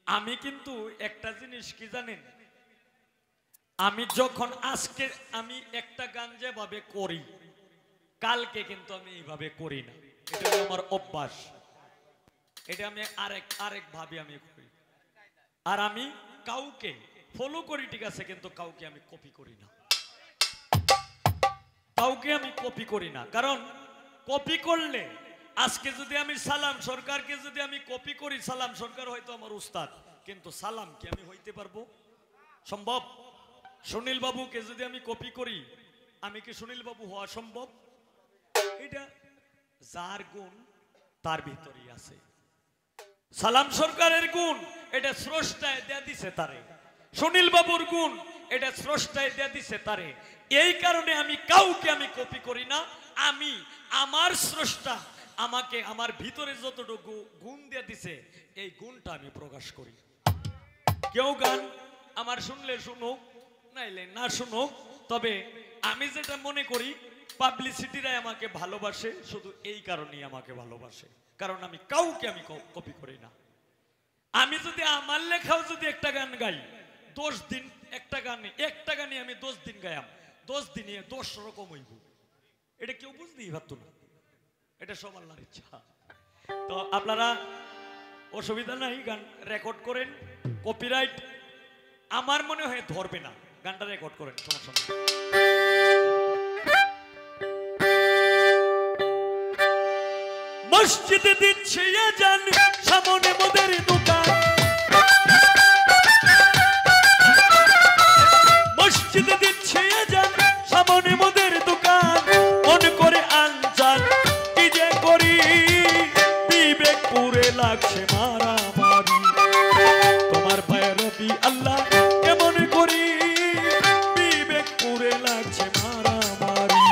আমি কিন্তু একটা জিনিস কি জানেন, আমি যখন আজকে আমি একটা গান যেভাবে করি, কালকে কিন্তু আমি এইভাবে করি না। এটা আমার অভ্যাস, এটা আমি আরেক ভাবে আমি করি। আর আমি কাউকে ফলো করি ঠিক আছে, কিন্তু কাউকে আমি কপি করি না, কাউকে আমি কপি করি না। কারণ কপি করলে আজকে যদি আমি সালাম সরকারকে যদি আমি কপি করি, সালাম সরকার হয়তো আমার উস্তাদ, কিন্তু সালাম কি আমি হইতে পারবো? সম্ভব? সুনীল বাবুকে যদি আমি কপি করি, আমি কি সুনীল বাবু হওয়া সম্ভব? এটা যার গুণ তার ভিতরেই আছে। সালাম সরকারের গুণ এটা স্রষ্টায় দেয়া দিছে তারে, সুনীল বাবুর গুণ এটা স্রষ্টায় দেয়া দিছে তারে। এই কারণে আমি কাউকে আমি কপি করি না। আমি আমার স্রষ্টা আমাকে আমার ভিতরে যতটুকু গুণ দেয়া দিছে এই গুণটা আমি প্রকাশ করি। কেউ গান আমার শুনলে শুনুক, নাইলে না শুনুক, তবে আমি যেটা মনে করি পাবলিসিটিরাই আমাকে ভালোবাসে, শুধু এই কারণেই আমাকে ভালোবাসে, কারণ আমি কাউকে আমি কপি করি না। আমি যদি আমার লেখাও যদি একটা গান গাই 10 দিন, একটা গানে আমি 10 দিন গায়াম, 10 দিনে 10 রকম হইব, এটা কেউ বুঝতেই পারতো না। এটা সব আল্লাহর ইচ্ছা। তো আপনারা অসুবিধা নাই, গান রেকর্ড করেন, কপিরাইট আমার মনে হয় ধরবে না, গানটা রেকর্ড করেন, সমস্যা নেই। মসজিদে দিচ্ছে আজান, সামনে মোদের দোকান, মসজিদে দিচ্ছে আজান, সামনে মোদের দোকান, মন করে আনজান কি যে করি, বিবেক পুরে লাগছে মারামারি, তোমার ভৈরবী আল্লাহ কেমন করি, বিবেক পুরে লাগছে মারামারি।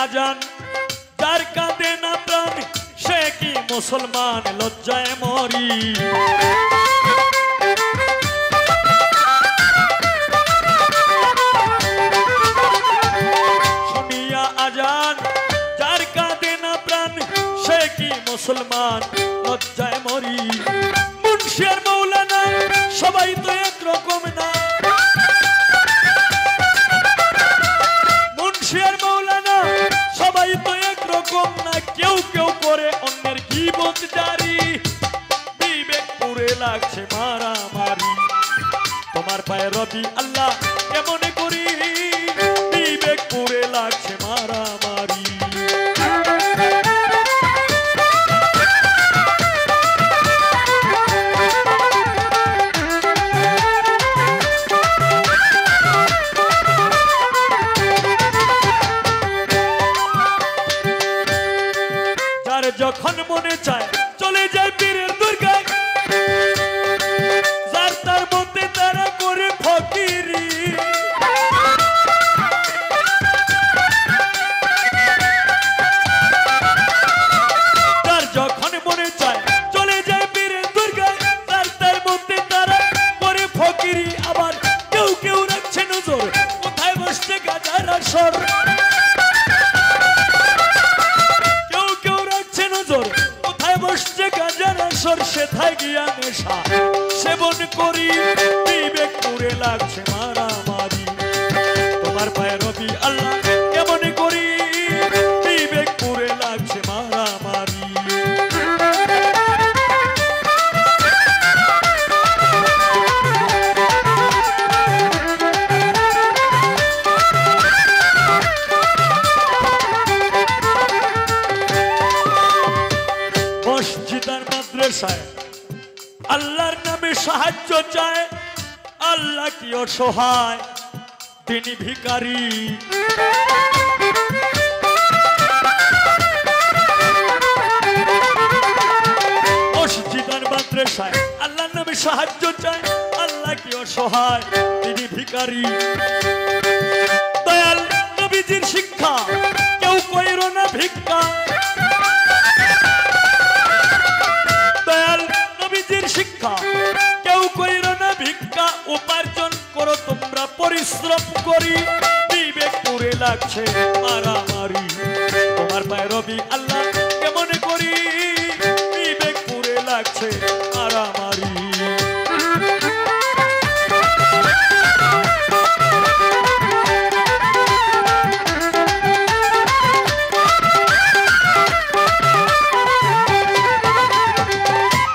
আজান যার কাঁদে না প্রাণ, সে কি মুসলমান, লজ্জায় মরি। শুনিয়া আজান যার কাঁদে না প্রাণ, সে কি মুসলমান, লজ্জায় মরি। মুন্সি আর মৌলানা সবাই তো একরকম না, মুন্সি আর মৌলানা সবাই তো একরকম না, কেউ কেউ করে অন্যের গীবত জারি, বিবেক পুরে লাগছে মারামারি, তোমার পায়ে রবি আল্লাহ কেমন করি, বিবেক পুরে লাগছে মারামারি। যখন মনে চায় চলে যায় পীরের দুর্গায়, যার তার মধ্যে তারা করে ফকিরি, যার যখন মনে চায় চলে যায় পীরের দুর্গায়, যার তার মধ্যে তারা করে ফকিরি। আবার কেউ কেউ রাখছে নজর কোথায় বসছে গাজার আসর, কোথায় বসছে গাজার আসর, সেথায় গিয়া নেশা সেবন করি, বিবেক পুরে লাগছে মারামারি, তোমার পায়ে রবি আল্লাহ কেমন করি, বিবেক পুরে লাগছে মারামারি। মসজিদের মাদ্রাসায় আল্লাহর নামে সাহায্য চায়, আল্লাহ কি অসহায়, তিনি ভিখারি। মসজিদের মাদ্রাসায় আল্লাহর নামে সাহায্য চায়, আল্লাহ কি অসহায়, তিনি ভিখারি। দয়াল হজরত করি বিবেক পুরে লাগছে মারামারি তোমার পায়ে রবি আল্লাহ কেমন করি বিবেক পুরে লাগছে মারামারি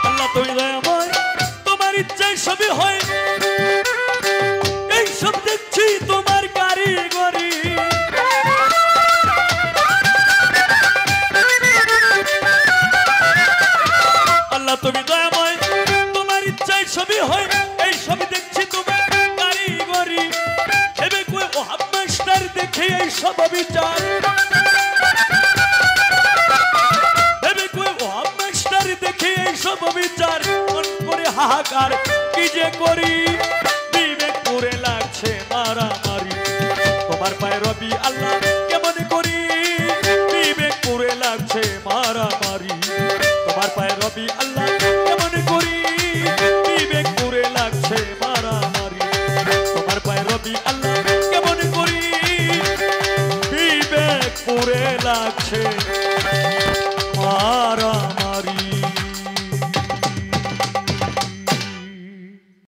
আল্লাহ তুমি দয়াময় তোমার ইচ্ছায় সবই হয় এই সব দেখছি তোমার কারিগরি আল্লাহ তুমি দয়াময় তোমার ইচ্ছায় সবই হয় এই সবই দেখছি তোমার কারিগরি ভেবে কই ও হাম্মাস্টার দেখে এই সব বিচার ভেবে কই ও হাম্মাস্টার দেখে এই সব বিচার মন করে হাহাকার কি যে করি বিবেক পুরে লাগছে মারামারি তোমার পায়ে রবি আল্লাহ কেমন করি বিবেক পুরে লাগছে মারামারি তোমার পায়ে রবি আল্লাহ কেমন করি বিবেক পুরে লাগছে মারামারি তোমার পায়ে রবি আল্লাহ কেমন করি বিবেক পুরে লাগছে